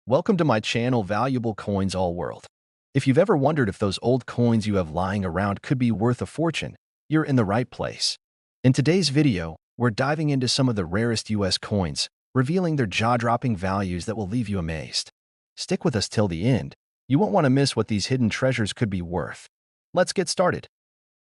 Welcome to my channel, Valuable Coins All World. If you've ever wondered if those old coins you have lying around could be worth a fortune, you're in the right place. In today's video, we're diving into some of the rarest US coins, revealing their jaw-dropping values that will leave you amazed. Stick with us till the end. You won't want to miss what these hidden treasures could be worth. Let's get started.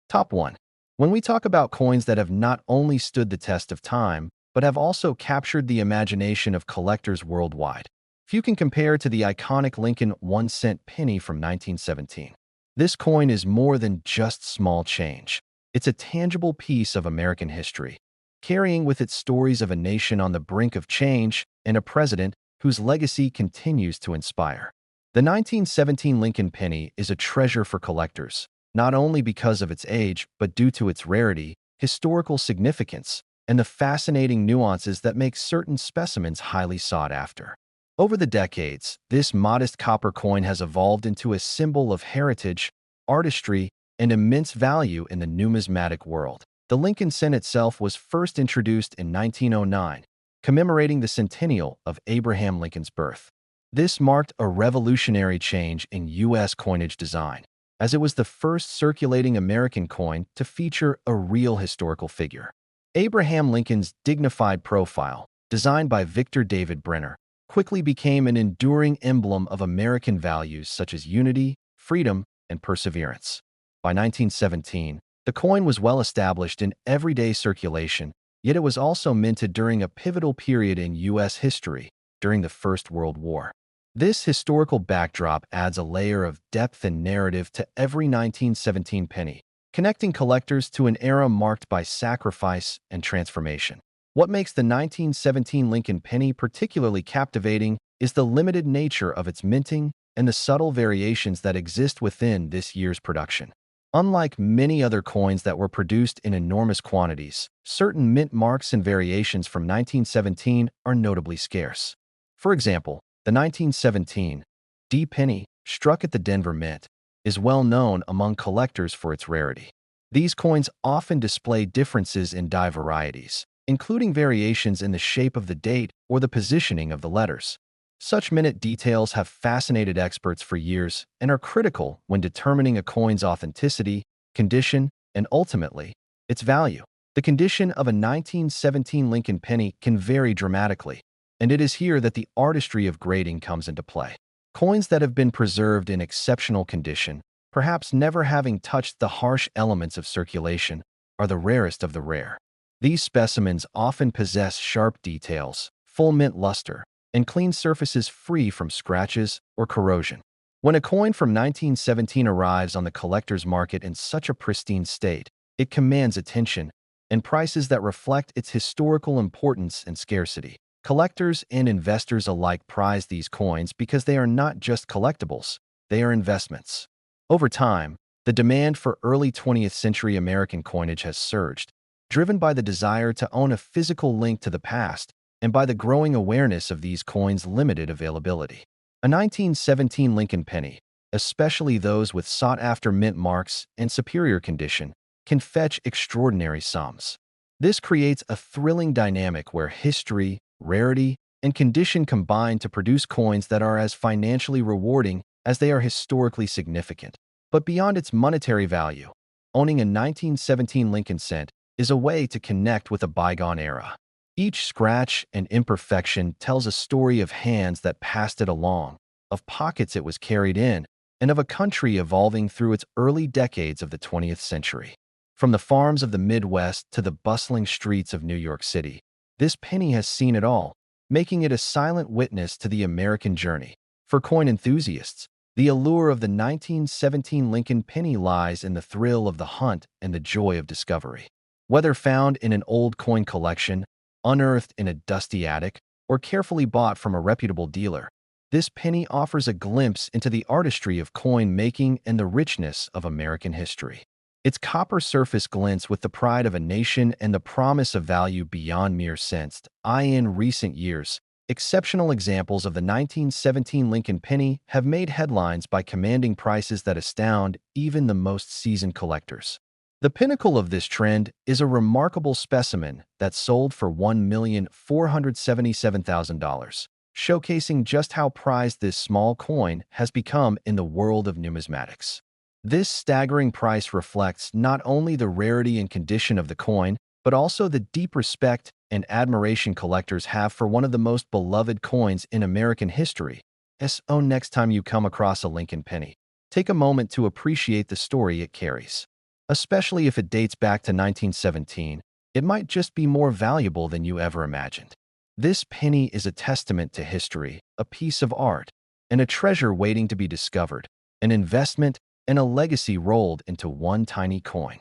Top 1. When we talk about coins that have not only stood the test of time, but have also captured the imagination of collectors worldwide, few can compare to the iconic Lincoln 1-cent penny from 1917. This coin is more than just small change. It's a tangible piece of American history, carrying with it stories of a nation on the brink of change and a president whose legacy continues to inspire. The 1917 Lincoln penny is a treasure for collectors, not only because of its age, but due to its rarity, historical significance, and the fascinating nuances that make certain specimens highly sought after. Over the decades, this modest copper coin has evolved into a symbol of heritage, artistry, and immense value in the numismatic world. The Lincoln cent itself was first introduced in 1909, commemorating the centennial of Abraham Lincoln's birth. This marked a revolutionary change in U.S. coinage design, as it was the first circulating American coin to feature a real historical figure. Abraham Lincoln's dignified profile, designed by Victor David Brenner, quickly became an enduring emblem of American values such as unity, freedom, and perseverance. By 1917, the coin was well established in everyday circulation, yet it was also minted during a pivotal period in U.S. history, during the First World War. This historical backdrop adds a layer of depth and narrative to every 1917 penny, connecting collectors to an era marked by sacrifice and transformation. What makes the 1917 Lincoln penny particularly captivating is the limited nature of its minting and the subtle variations that exist within this year's production. Unlike many other coins that were produced in enormous quantities, certain mint marks and variations from 1917 are notably scarce. For example, the 1917 D penny, struck at the Denver Mint, is well known among collectors for its rarity. These coins often display differences in die varieties, including variations in the shape of the date or the positioning of the letters. Such minute details have fascinated experts for years and are critical when determining a coin's authenticity, condition, and ultimately, its value. The condition of a 1917 Lincoln penny can vary dramatically, and it is here that the artistry of grading comes into play. Coins that have been preserved in exceptional condition, perhaps never having touched the harsh elements of circulation, are the rarest of the rare. These specimens often possess sharp details, full mint luster, and clean surfaces free from scratches or corrosion. When a coin from 1917 arrives on the collector's market in such a pristine state, it commands attention and prices that reflect its historical importance and scarcity. Collectors and investors alike prize these coins because they are not just collectibles, they are investments. Over time, the demand for early 20th century American coinage has surged, driven by the desire to own a physical link to the past and by the growing awareness of these coins' limited availability. A 1917 Lincoln penny, especially those with sought-after mint marks and superior condition, can fetch extraordinary sums. This creates a thrilling dynamic where history, rarity, and condition combine to produce coins that are as financially rewarding as they are historically significant. But beyond its monetary value, owning a 1917 Lincoln cent is a way to connect with a bygone era. Each scratch and imperfection tells a story of hands that passed it along, of pockets it was carried in, and of a country evolving through its early decades of the 20th century. From the farms of the Midwest to the bustling streets of New York City, this penny has seen it all, making it a silent witness to the American journey. For coin enthusiasts, the allure of the 1917 Lincoln penny lies in the thrill of the hunt and the joy of discovery. Whether found in an old coin collection, unearthed in a dusty attic, or carefully bought from a reputable dealer, this penny offers a glimpse into the artistry of coin making and the richness of American history. Its copper surface glints with the pride of a nation and the promise of value beyond mere cents. In recent years, exceptional examples of the 1917 Lincoln penny have made headlines by commanding prices that astound even the most seasoned collectors. The pinnacle of this trend is a remarkable specimen that sold for $1,477,000, showcasing just how prized this small coin has become in the world of numismatics. This staggering price reflects not only the rarity and condition of the coin, but also the deep respect and admiration collectors have for one of the most beloved coins in American history. So next time you come across a Lincoln penny, take a moment to appreciate the story it carries. Especially if it dates back to 1917, it might just be more valuable than you ever imagined. This penny is a testament to history, a piece of art, and a treasure waiting to be discovered, an investment and a legacy rolled into one tiny coin.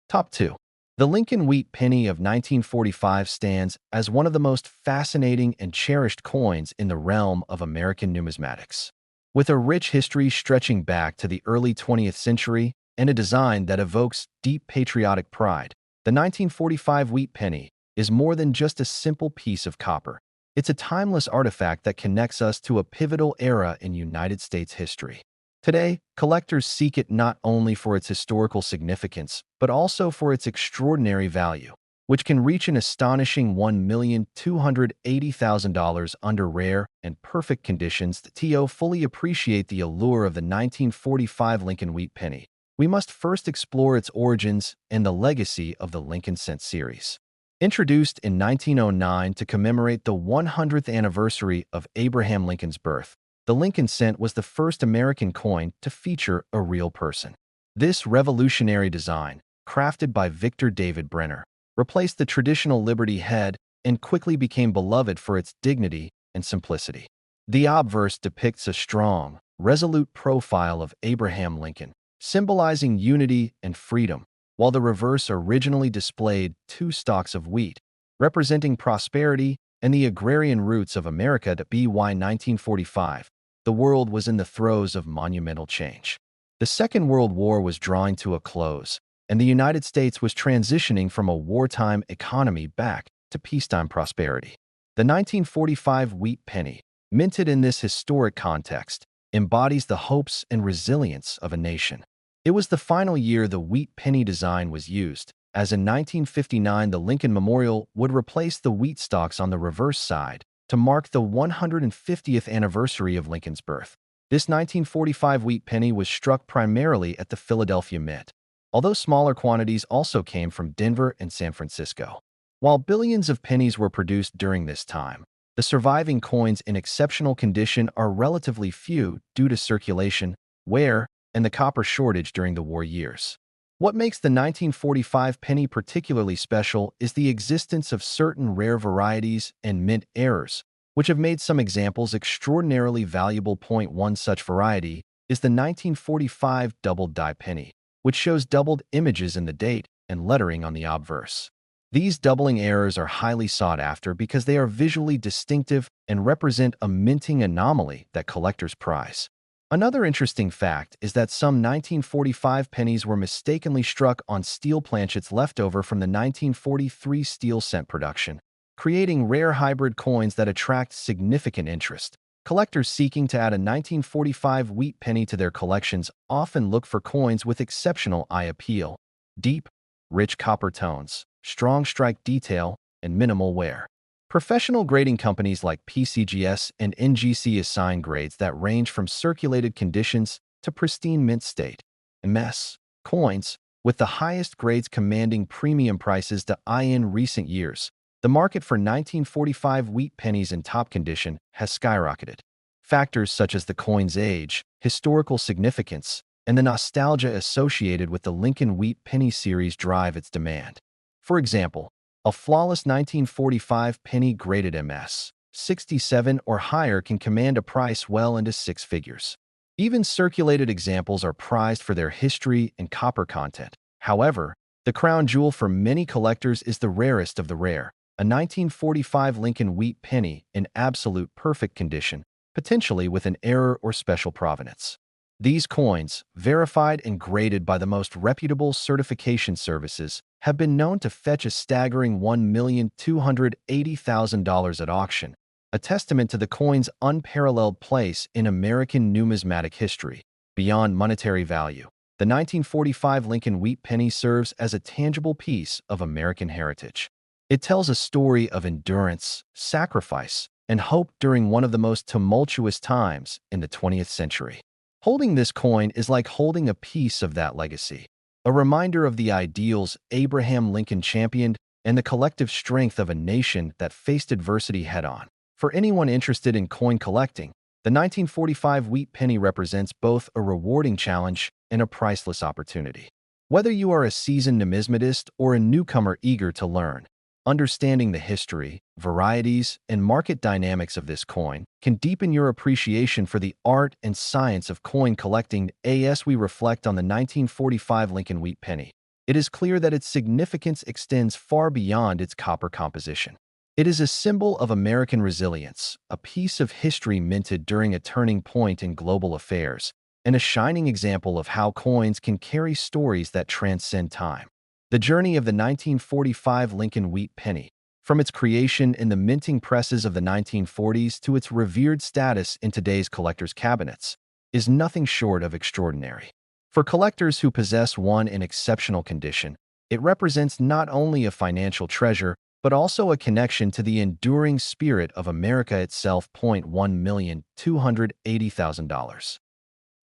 Top 2. The Lincoln Wheat Penny of 1945 stands as one of the most fascinating and cherished coins in the realm of American numismatics. With a rich history stretching back to the early 20th century and a design that evokes deep patriotic pride, the 1945 Wheat Penny is more than just a simple piece of copper. It's a timeless artifact that connects us to a pivotal era in United States history. Today, collectors seek it not only for its historical significance, but also for its extraordinary value, which can reach an astonishing $1,280,000 under rare and perfect conditions. To fully appreciate the allure of the 1945 Lincoln Wheat Penny, we must first explore its origins and the legacy of the Lincoln Cent series. Introduced in 1909 to commemorate the 100th anniversary of Abraham Lincoln's birth, the Lincoln Cent was the first American coin to feature a real person. This revolutionary design, crafted by Victor David Brenner, replaced the traditional Liberty head and quickly became beloved for its dignity and simplicity. The obverse depicts a strong, resolute profile of Abraham Lincoln, symbolizing unity and freedom, while the reverse originally displayed two stalks of wheat, representing prosperity and the agrarian roots of America. By 1945, the world was in the throes of monumental change. The Second World War was drawing to a close, and the United States was transitioning from a wartime economy back to peacetime prosperity. The 1945 Wheat Penny, minted in this historic context, embodies the hopes and resilience of a nation. It was the final year the Wheat Penny design was used, as in 1959 the Lincoln Memorial would replace the wheat stalks on the reverse side to mark the 150th anniversary of Lincoln's birth. This 1945 Wheat Penny was struck primarily at the Philadelphia Mint, although smaller quantities also came from Denver and San Francisco. While billions of pennies were produced during this time, the surviving coins in exceptional condition are relatively few due to circulation, wear, and the copper shortage during the war years. What makes the 1945 penny particularly special is the existence of certain rare varieties and mint errors, which have made some examples extraordinarily valuable. One such variety is the 1945 doubled die penny, which shows doubled images in the date and lettering on the obverse. These doubling errors are highly sought after because they are visually distinctive and represent a minting anomaly that collectors prize. Another interesting fact is that some 1945 pennies were mistakenly struck on steel planchets left over from the 1943 steel cent production, creating rare hybrid coins that attract significant interest. Collectors seeking to add a 1945 wheat penny to their collections often look for coins with exceptional eye appeal, deep, rich copper tones, strong strike detail, and minimal wear. Professional grading companies like PCGS and NGC assign grades that range from circulated conditions to pristine mint state. MS coins, with the highest grades commanding premium prices. In recent years, the market for 1945 wheat pennies in top condition has skyrocketed. Factors such as the coin's age, historical significance, and the nostalgia associated with the Lincoln Wheat Penny series drive its demand. For example, a flawless 1945 penny graded MS 67 or higher can command a price well into six figures. Even circulated examples are prized for their history and copper content. However, the crown jewel for many collectors is the rarest of the rare, a 1945 Lincoln Wheat Penny in absolute perfect condition, potentially with an error or special provenance. These coins, verified and graded by the most reputable certification services, have been known to fetch a staggering $1,280,000 at auction, a testament to the coin's unparalleled place in American numismatic history. Beyond monetary value, the 1945 Lincoln Wheat Penny serves as a tangible piece of American heritage. It tells a story of endurance, sacrifice, and hope during one of the most tumultuous times in the 20th century. Holding this coin is like holding a piece of that legacy, a reminder of the ideals Abraham Lincoln championed and the collective strength of a nation that faced adversity head-on. For anyone interested in coin collecting, the 1945 wheat penny represents both a rewarding challenge and a priceless opportunity. Whether you are a seasoned numismatist or a newcomer eager to learn, understanding the history, varieties, and market dynamics of this coin can deepen your appreciation for the art and science of coin collecting. As we reflect on the 1945 Lincoln wheat penny, it is clear that its significance extends far beyond its copper composition. It is a symbol of American resilience, a piece of history minted during a turning point in global affairs, and a shining example of how coins can carry stories that transcend time. The journey of the 1945 Lincoln wheat penny, from its creation in the minting presses of the 1940s to its revered status in today's collectors' cabinets, is nothing short of extraordinary. For collectors who possess one in exceptional condition, it represents not only a financial treasure, but also a connection to the enduring spirit of America itself. $1,280,000.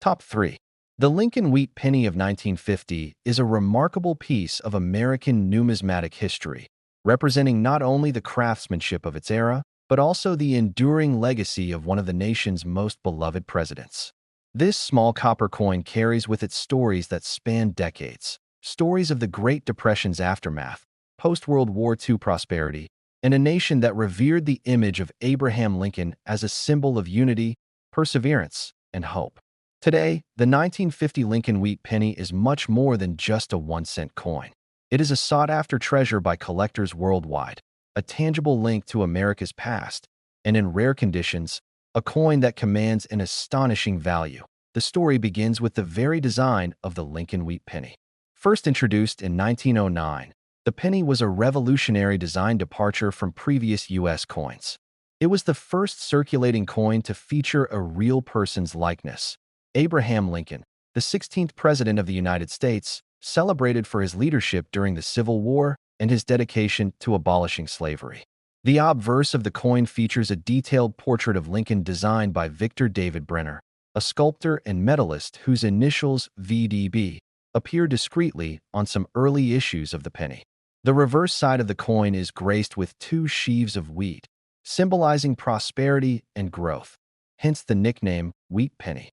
Top 3. The Lincoln wheat penny of 1950 is a remarkable piece of American numismatic history, representing not only the craftsmanship of its era, but also the enduring legacy of one of the nation's most beloved presidents. This small copper coin carries with it stories that span decades, stories of the Great Depression's aftermath, post-World War II prosperity, and a nation that revered the image of Abraham Lincoln as a symbol of unity, perseverance, and hope. Today, the 1950 Lincoln wheat penny is much more than just a 1-cent coin. It is a sought-after treasure by collectors worldwide, a tangible link to America's past, and in rare conditions, a coin that commands an astonishing value. The story begins with the very design of the Lincoln wheat penny. First introduced in 1909, the penny was a revolutionary design departure from previous U.S. coins. It was the first circulating coin to feature a real person's likeness. Abraham Lincoln, the 16th President of the United States, celebrated for his leadership during the Civil War and his dedication to abolishing slavery. The obverse of the coin features a detailed portrait of Lincoln designed by Victor David Brenner, a sculptor and medalist whose initials, VDB, appear discreetly on some early issues of the penny. The reverse side of the coin is graced with 2 sheaves of wheat, symbolizing prosperity and growth, hence the nickname wheat penny.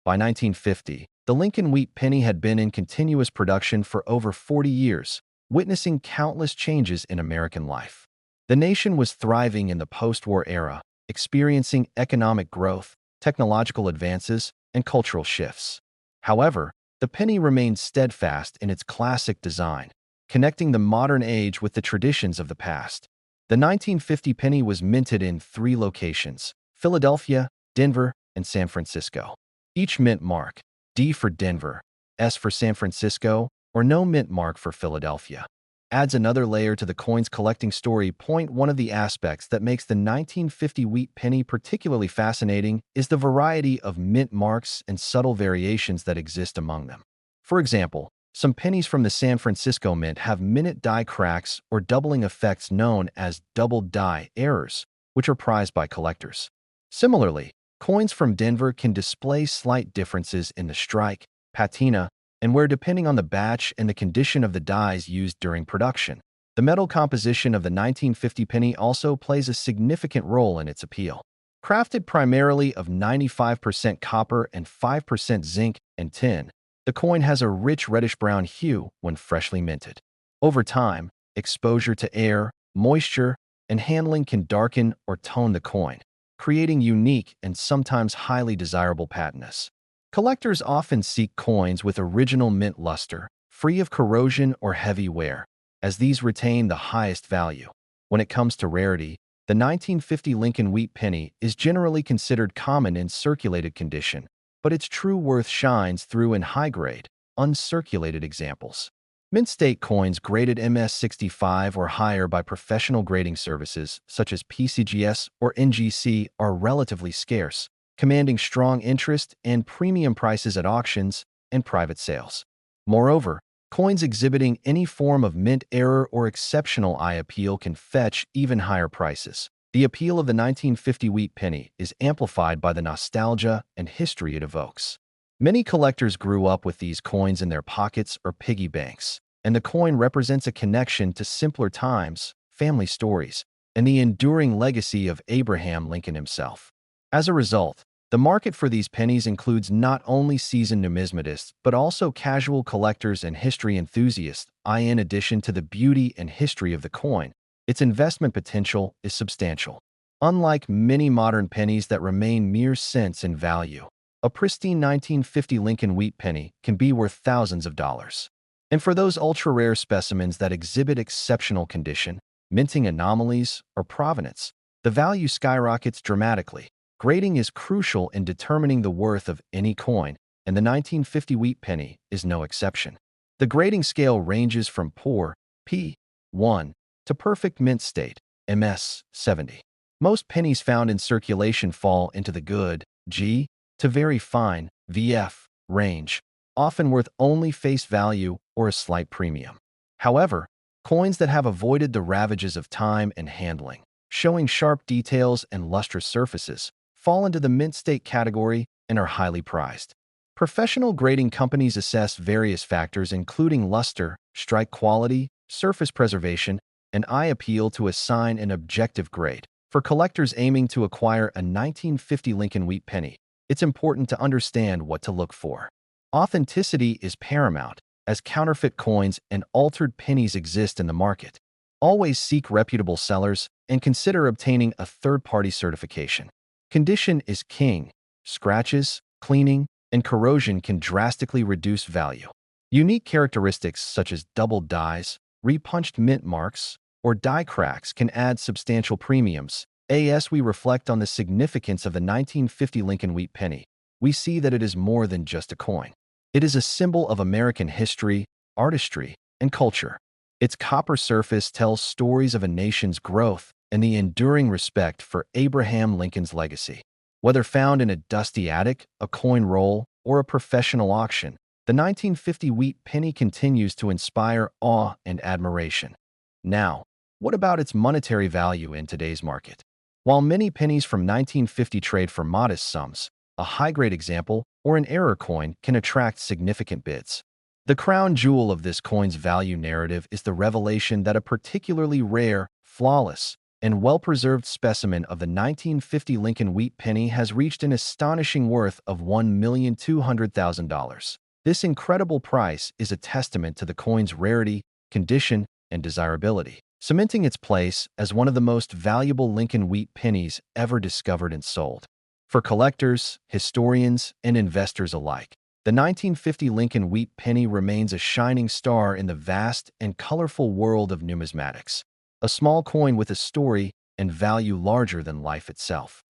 By 1950, the Lincoln wheat penny had been in continuous production for over 40 years, witnessing countless changes in American life. The nation was thriving in the post-war era, experiencing economic growth, technological advances, and cultural shifts. However, the penny remained steadfast in its classic design, connecting the modern age with the traditions of the past. The 1950 penny was minted in 3 locations: Philadelphia, Denver, and San Francisco. Each mint mark, D for Denver, S for San Francisco, or no mint mark for Philadelphia, adds another layer to the coin's collecting story. One of the aspects that makes the 1950 wheat penny particularly fascinating is the variety of mint marks and subtle variations that exist among them. For example, some pennies from the San Francisco Mint have minute die cracks or doubling effects known as double die errors, which are prized by collectors. Similarly, coins from Denver can display slight differences in the strike, patina, and wear depending on the batch and the condition of the dies used during production. The metal composition of the 1950 penny also plays a significant role in its appeal. Crafted primarily of 95% copper and 5% zinc and tin, the coin has a rich reddish-brown hue when freshly minted. Over time, exposure to air, moisture, and handling can darken or tone the coin, creating unique and sometimes highly desirable patinas. Collectors often seek coins with original mint luster, free of corrosion or heavy wear, as these retain the highest value. When it comes to rarity, the 1950 Lincoln wheat penny is generally considered common in circulated condition, but its true worth shines through in high-grade, uncirculated examples. Mint state coins graded MS65 or higher by professional grading services such as PCGS or NGC are relatively scarce, commanding strong interest and premium prices at auctions and private sales. Moreover, coins exhibiting any form of mint error or exceptional eye appeal can fetch even higher prices, The appeal of the 1950 wheat penny is amplified by the nostalgia and history it evokes. Many collectors grew up with these coins in their pockets or piggy banks, and the coin represents a connection to simpler times, family stories, and the enduring legacy of Abraham Lincoln himself. As a result, the market for these pennies includes not only seasoned numismatists but also casual collectors and history enthusiasts. In addition to the beauty and history of the coin, its investment potential is substantial. Unlike many modern pennies that remain mere cents in value, a pristine 1950 Lincoln wheat penny can be worth thousands of dollars. And for those ultra-rare specimens that exhibit exceptional condition, minting anomalies, or provenance, the value skyrockets dramatically. Grading is crucial in determining the worth of any coin, and the 1950 wheat penny is no exception. The grading scale ranges from poor, P1, to perfect mint state, MS 70. Most pennies found in circulation fall into the good, G, to very fine, VF, range, often worth only face value or a slight premium. However, coins that have avoided the ravages of time and handling, showing sharp details and lustrous surfaces, fall into the mint state category and are highly prized. Professional grading companies assess various factors including luster, strike quality, surface preservation, and eye appeal to assign an objective grade. For collectors aiming to acquire a 1950 Lincoln wheat penny, it's important to understand what to look for. Authenticity is paramount, as counterfeit coins and altered pennies exist in the market. Always seek reputable sellers and consider obtaining a third-party certification. Condition is king. Scratches, cleaning, and corrosion can drastically reduce value. Unique characteristics such as doubled dies, repunched mint marks, or die cracks can add substantial premiums. As we reflect on the significance of the 1950 Lincoln wheat penny, we see that it is more than just a coin. It is a symbol of American history, artistry, and culture. Its copper surface tells stories of a nation's growth and the enduring respect for Abraham Lincoln's legacy. Whether found in a dusty attic, a coin roll, or a professional auction, the 1950 wheat penny continues to inspire awe and admiration. Now, what about its monetary value in today's market? While many pennies from 1950 trade for modest sums, a high-grade example or an error coin can attract significant bids. The crown jewel of this coin's value narrative is the revelation that a particularly rare, flawless, and well-preserved specimen of the 1950 Lincoln wheat penny has reached an astonishing worth of $1,200,000. This incredible price is a testament to the coin's rarity, condition, and desirability, cementing its place as one of the most valuable Lincoln wheat pennies ever discovered and sold. For collectors, historians, and investors alike, the 1950 Lincoln wheat penny remains a shining star in the vast and colorful world of numismatics, a small coin with a story and value larger than life itself.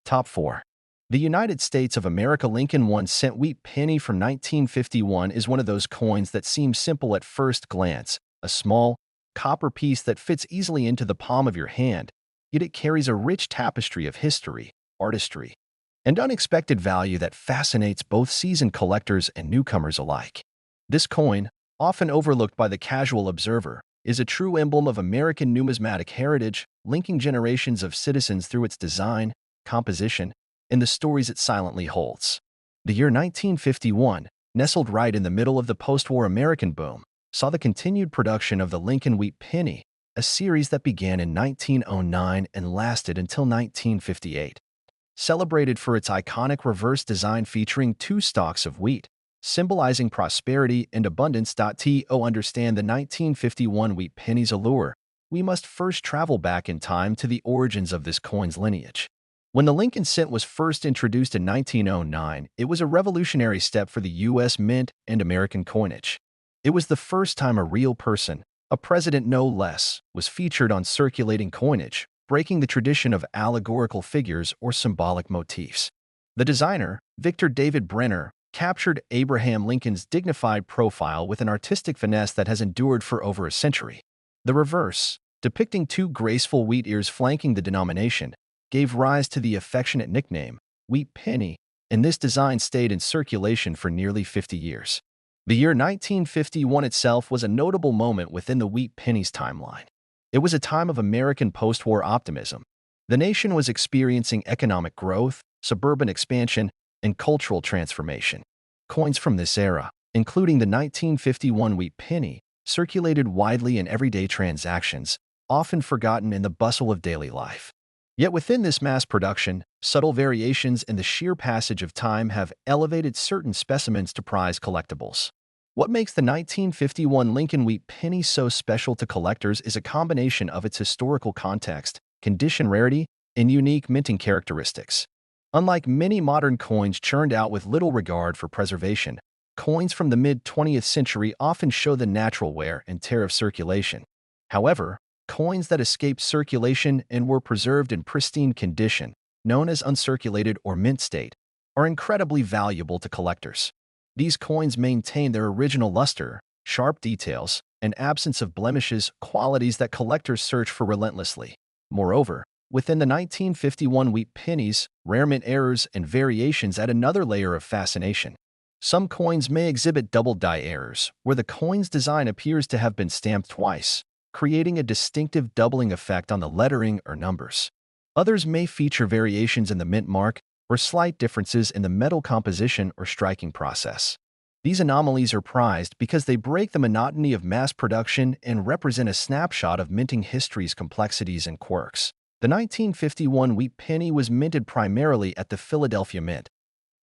Top 4. The United States of America Lincoln 1-cent wheat penny from 1951 is one of those coins that seem simple at first glance, a small, copper piece that fits easily into the palm of your hand, yet it carries a rich tapestry of history, artistry, and unexpected value that fascinates both seasoned collectors and newcomers alike. This coin, often overlooked by the casual observer, is a true emblem of American numismatic heritage, linking generations of citizens through its design, composition, and the stories it silently holds. The year 1951, nestled right in the middle of the post-war American boom, saw the continued production of the Lincoln wheat penny, a series that began in 1909 and lasted until 1958. Celebrated for its iconic reverse design featuring two stalks of wheat, symbolizing prosperity and abundance. To understand the 1951 wheat penny's allure, we must first travel back in time to the origins of this coin's lineage. When the Lincoln cent was first introduced in 1909, it was a revolutionary step for the U.S. Mint and American coinage. It was the first time a real person, a president no less, was featured on circulating coinage, breaking the tradition of allegorical figures or symbolic motifs. The designer, Victor David Brenner, captured Abraham Lincoln's dignified profile with an artistic finesse that has endured for over a century. The reverse, depicting two graceful wheat ears flanking the denomination, gave rise to the affectionate nickname, wheat penny, and this design stayed in circulation for nearly 50 years. The year 1951 itself was a notable moment within the wheat penny's timeline. It was a time of American post-war optimism, The nation was experiencing economic growth, suburban expansion, and cultural transformation. Coins from this era, including the 1951 wheat penny, circulated widely in everyday transactions, often forgotten in the bustle of daily life. Yet within this mass production, subtle variations in the sheer passage of time have elevated certain specimens to prize collectibles. What makes the 1951 Lincoln wheat penny so special to collectors is a combination of its historical context, condition rarity, and unique minting characteristics. Unlike many modern coins churned out with little regard for preservation, coins from the mid-20th century often show the natural wear and tear of circulation. However, coins that escaped circulation and were preserved in pristine condition, known as uncirculated or mint state, are incredibly valuable to collectors. These coins maintain their original luster, sharp details, and absence of blemishes, qualities that collectors search for relentlessly. Moreover, within the 1951 wheat pennies, rare mint errors and variations add another layer of fascination. Some coins may exhibit double die errors, where the coin's design appears to have been stamped twice, creating a distinctive doubling effect on the lettering or numbers. Others may feature variations in the mint mark or slight differences in the metal composition or striking process. These anomalies are prized because they break the monotony of mass production and represent a snapshot of minting history's complexities and quirks. The 1951 wheat penny was minted primarily at the Philadelphia Mint,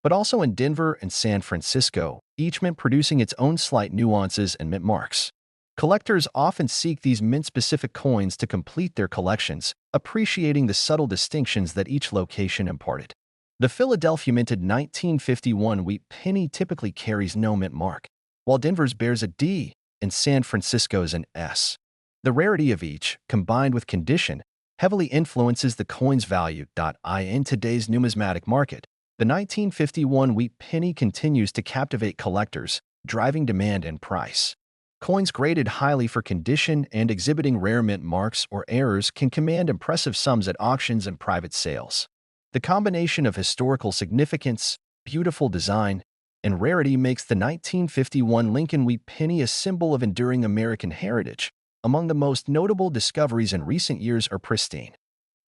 but also in Denver and San Francisco, each mint producing its own slight nuances and mint marks. Collectors often seek these mint-specific coins to complete their collections, appreciating the subtle distinctions that each location imparted. The Philadelphia minted 1951 wheat penny typically carries no mint mark, while Denver's bears a D and San Francisco's an S. The rarity of each, combined with condition, heavily influences the coin's value. In today's numismatic market, the 1951 wheat penny continues to captivate collectors, driving demand and price. Coins graded highly for condition and exhibiting rare mint marks or errors can command impressive sums at auctions and private sales. The combination of historical significance, beautiful design, and rarity makes the 1951 Lincoln wheat penny a symbol of enduring American heritage. Among the most notable discoveries in recent years are pristine,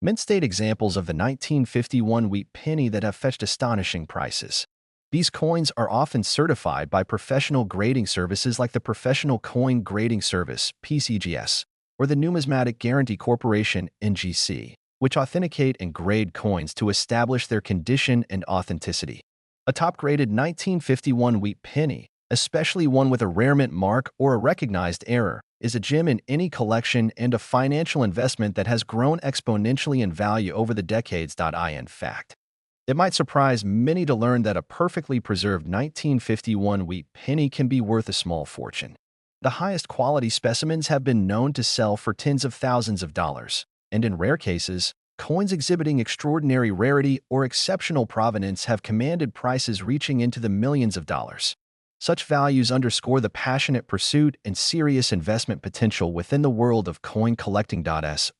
mint-state examples of the 1951 wheat penny that have fetched astonishing prices. These coins are often certified by professional grading services like the Professional Coin Grading Service (PCGS) or the Numismatic Guarantee Corporation (NGC), which authenticate and grade coins to establish their condition and authenticity. A top-graded 1951 wheat penny, especially one with a rare mint mark or a recognized error, is a gem in any collection and a financial investment that has grown exponentially in value over the decades. In fact, it might surprise many to learn that a perfectly preserved 1951 wheat penny can be worth a small fortune. The highest quality specimens have been known to sell for tens of thousands of dollars, and in rare cases, coins exhibiting extraordinary rarity or exceptional provenance have commanded prices reaching into the millions of dollars. Such values underscore the passionate pursuit and serious investment potential within the world of coin collecting.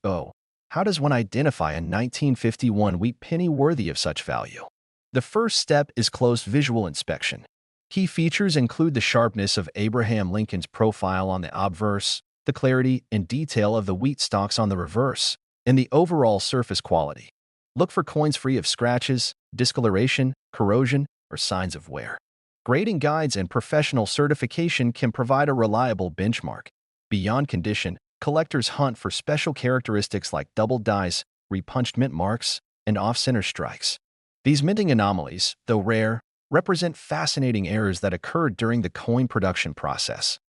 So, how does one identify a 1951 wheat penny worthy of such value? The first step is close visual inspection. Key features include the sharpness of Abraham Lincoln's profile on the obverse, the clarity and detail of the wheat stalks on the reverse, and the overall surface quality. Look for coins free of scratches, discoloration, corrosion, or signs of wear. Grading guides and professional certification can provide a reliable benchmark. Beyond condition, collectors hunt for special characteristics like double dies, repunched mint marks, and off-center strikes. These minting anomalies, though rare, represent fascinating errors that occurred during the coin production process.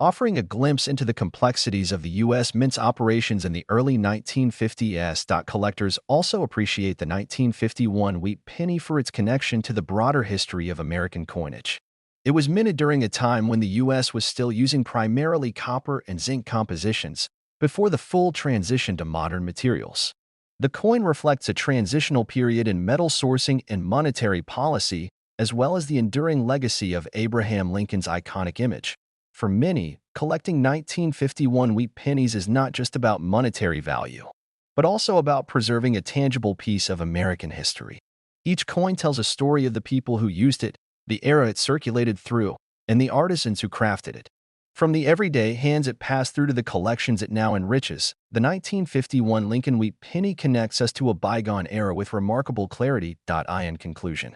Offering a glimpse into the complexities of the U.S. Mint's operations in the early 1950s. Collectors also appreciate the 1951 wheat penny for its connection to the broader history of American coinage. It was minted during a time when the U.S. was still using primarily copper and zinc compositions, before the full transition to modern materials. The coin reflects a transitional period in metal sourcing and monetary policy, as well as the enduring legacy of Abraham Lincoln's iconic image. For many, collecting 1951 wheat pennies is not just about monetary value, but also about preserving a tangible piece of American history. Each coin tells a story of the people who used it, the era it circulated through, and the artisans who crafted it. From the everyday hands it passed through to the collections it now enriches, the 1951 Lincoln Wheat penny connects us to a bygone era with remarkable clarity. In conclusion,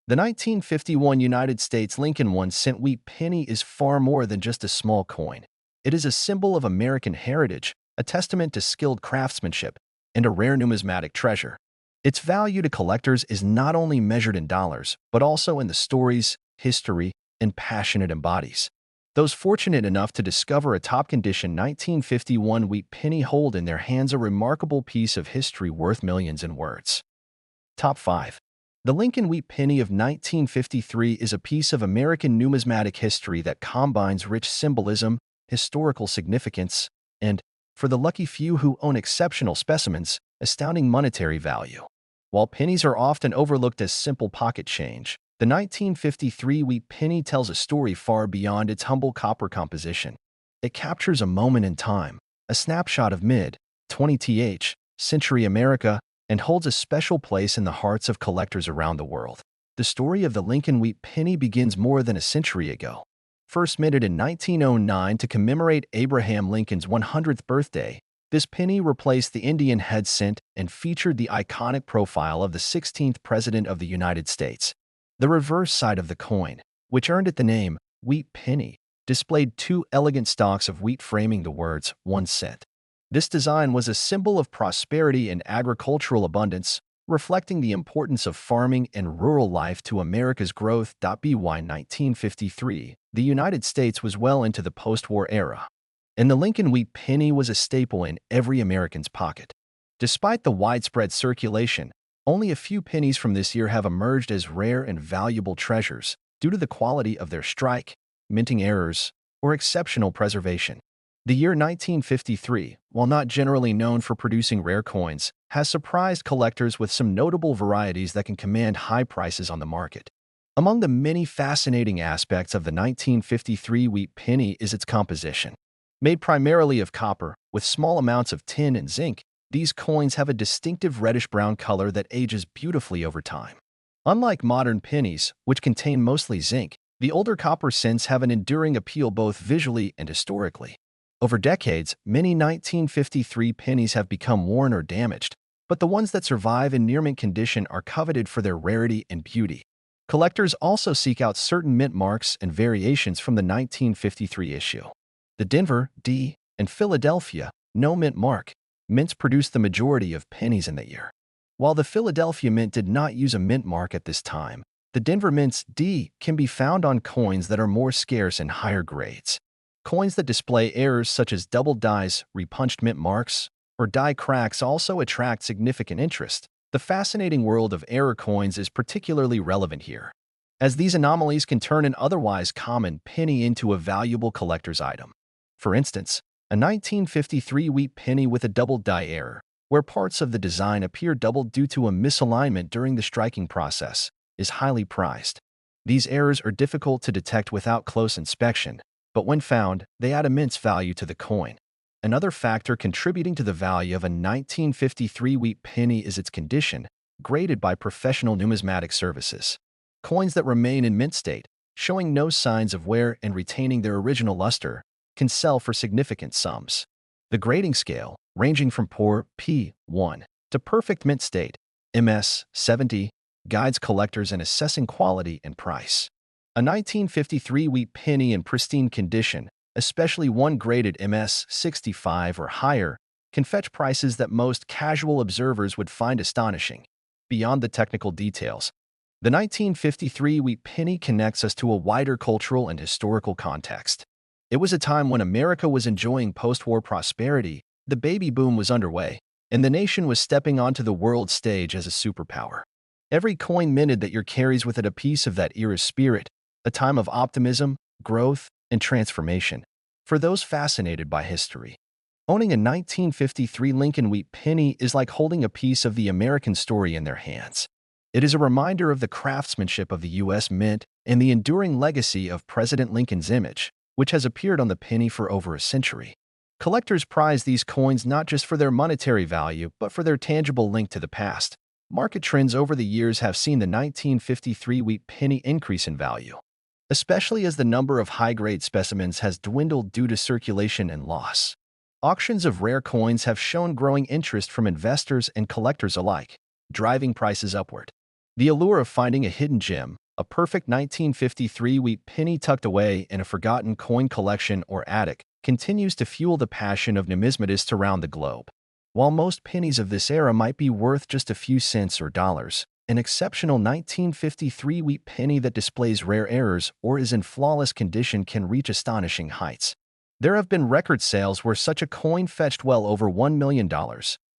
the 1951 United States Lincoln 1-cent wheat penny is far more than just a small coin. It is a symbol of American heritage, a testament to skilled craftsmanship, and a rare numismatic treasure. Its value to collectors is not only measured in dollars, but also in the stories, history, and passion it embodies. Those fortunate enough to discover a top-condition 1951 wheat penny hold in their hands a remarkable piece of history worth millions in words. Top 5. The Lincoln Wheat penny of 1953 is a piece of American numismatic history that combines rich symbolism, historical significance, and, for the lucky few who own exceptional specimens, astounding monetary value. While pennies are often overlooked as simple pocket change, the 1953 wheat penny tells a story far beyond its humble copper composition. It captures a moment in time, a snapshot of mid-20th century America, and holds a special place in the hearts of collectors around the world. The story of the Lincoln Wheat penny begins more than a century ago. First minted in 1909 to commemorate Abraham Lincoln's 100th birthday, this penny replaced the Indian head cent and featured the iconic profile of the 16th President of the United States. The reverse side of the coin, which earned it the name wheat penny, displayed two elegant stalks of wheat framing the words 1 cent. This design was a symbol of prosperity and agricultural abundance, reflecting the importance of farming and rural life to America's growth. By 1953, the United States was well into the post-war era, and the Lincoln Wheat penny was a staple in every American's pocket. Despite the widespread circulation, only a few pennies from this year have emerged as rare and valuable treasures due to the quality of their strike, minting errors, or exceptional preservation. The year 1953, while not generally known for producing rare coins, has surprised collectors with some notable varieties that can command high prices on the market. Among the many fascinating aspects of the 1953 wheat penny is its composition. Made primarily of copper, with small amounts of tin and zinc, these coins have a distinctive reddish-brown color that ages beautifully over time. Unlike modern pennies, which contain mostly zinc, the older copper cents have an enduring appeal both visually and historically. Over decades, many 1953 pennies have become worn or damaged, but the ones that survive in near-mint condition are coveted for their rarity and beauty. Collectors also seek out certain mint marks and variations from the 1953 issue. The Denver, D, and Philadelphia, no mint mark, mints produced the majority of pennies in the year. While the Philadelphia Mint did not use a mint mark at this time, the Denver Mint's D can be found on coins that are more scarce and higher grades. Coins that display errors such as double dies, repunched mint marks, or die cracks also attract significant interest. The fascinating world of error coins is particularly relevant here, as these anomalies can turn an otherwise common penny into a valuable collector's item. For instance, a 1953 wheat penny with a double die error, where parts of the design appear doubled due to a misalignment during the striking process, is highly prized. These errors are difficult to detect without close inspection, but when found, they add immense value to the coin. Another factor contributing to the value of a 1953 wheat penny is its condition, graded by professional numismatic services. Coins that remain in mint state, showing no signs of wear and retaining their original luster, can sell for significant sums. The grading scale, ranging from poor P1 to perfect mint state MS 70, guides collectors in assessing quality and price. A 1953 wheat penny in pristine condition, especially one graded MS 65 or higher, can fetch prices that most casual observers would find astonishing. Beyond the technical details, the 1953 wheat penny connects us to a wider cultural and historical context. It was a time when America was enjoying post-war prosperity, the baby boom was underway, and the nation was stepping onto the world stage as a superpower. Every coin minted that year carries with it a piece of that era's spirit, a time of optimism, growth, and transformation. For those fascinated by history, owning a 1953 Lincoln Wheat penny is like holding a piece of the American story in their hands. It is a reminder of the craftsmanship of the U.S. Mint and the enduring legacy of President Lincoln's image, which has appeared on the penny for over a century. Collectors prize these coins not just for their monetary value, but for their tangible link to the past. Market trends over the years have seen the 1953 wheat penny increase in value, especially as the number of high-grade specimens has dwindled due to circulation and loss. Auctions of rare coins have shown growing interest from investors and collectors alike, driving prices upward. The allure of finding a hidden gem, a perfect 1953 wheat penny tucked away in a forgotten coin collection or attic, continues to fuel the passion of numismatists around the globe. While most pennies of this era might be worth just a few cents or dollars, an exceptional 1953 wheat penny that displays rare errors or is in flawless condition can reach astonishing heights. There have been record sales where such a coin fetched well over $1 million,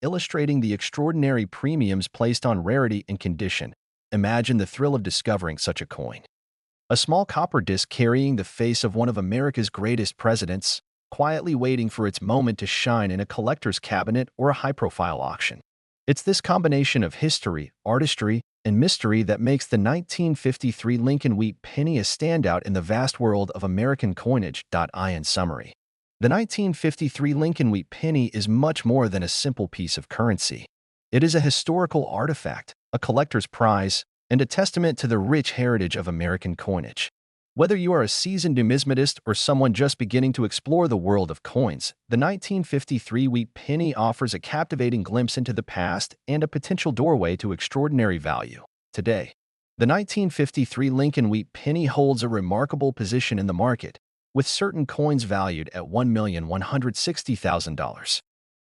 illustrating the extraordinary premiums placed on rarity and condition. Imagine the thrill of discovering such a coin. A small copper disc carrying the face of one of America's greatest presidents, quietly waiting for its moment to shine in a collector's cabinet or a high-profile auction. It's this combination of history, artistry, and mystery that makes the 1953 Lincoln wheat penny a standout in the vast world of American coinage. In summary, the 1953 Lincoln wheat penny is much more than a simple piece of currency. It is a historical artifact, a collector's prize, and a testament to the rich heritage of American coinage. Whether you are a seasoned numismatist or someone just beginning to explore the world of coins, the 1953 wheat penny offers a captivating glimpse into the past and a potential doorway to extraordinary value. Today, the 1953 Lincoln wheat penny holds a remarkable position in the market, with certain coins valued at $1,160,000.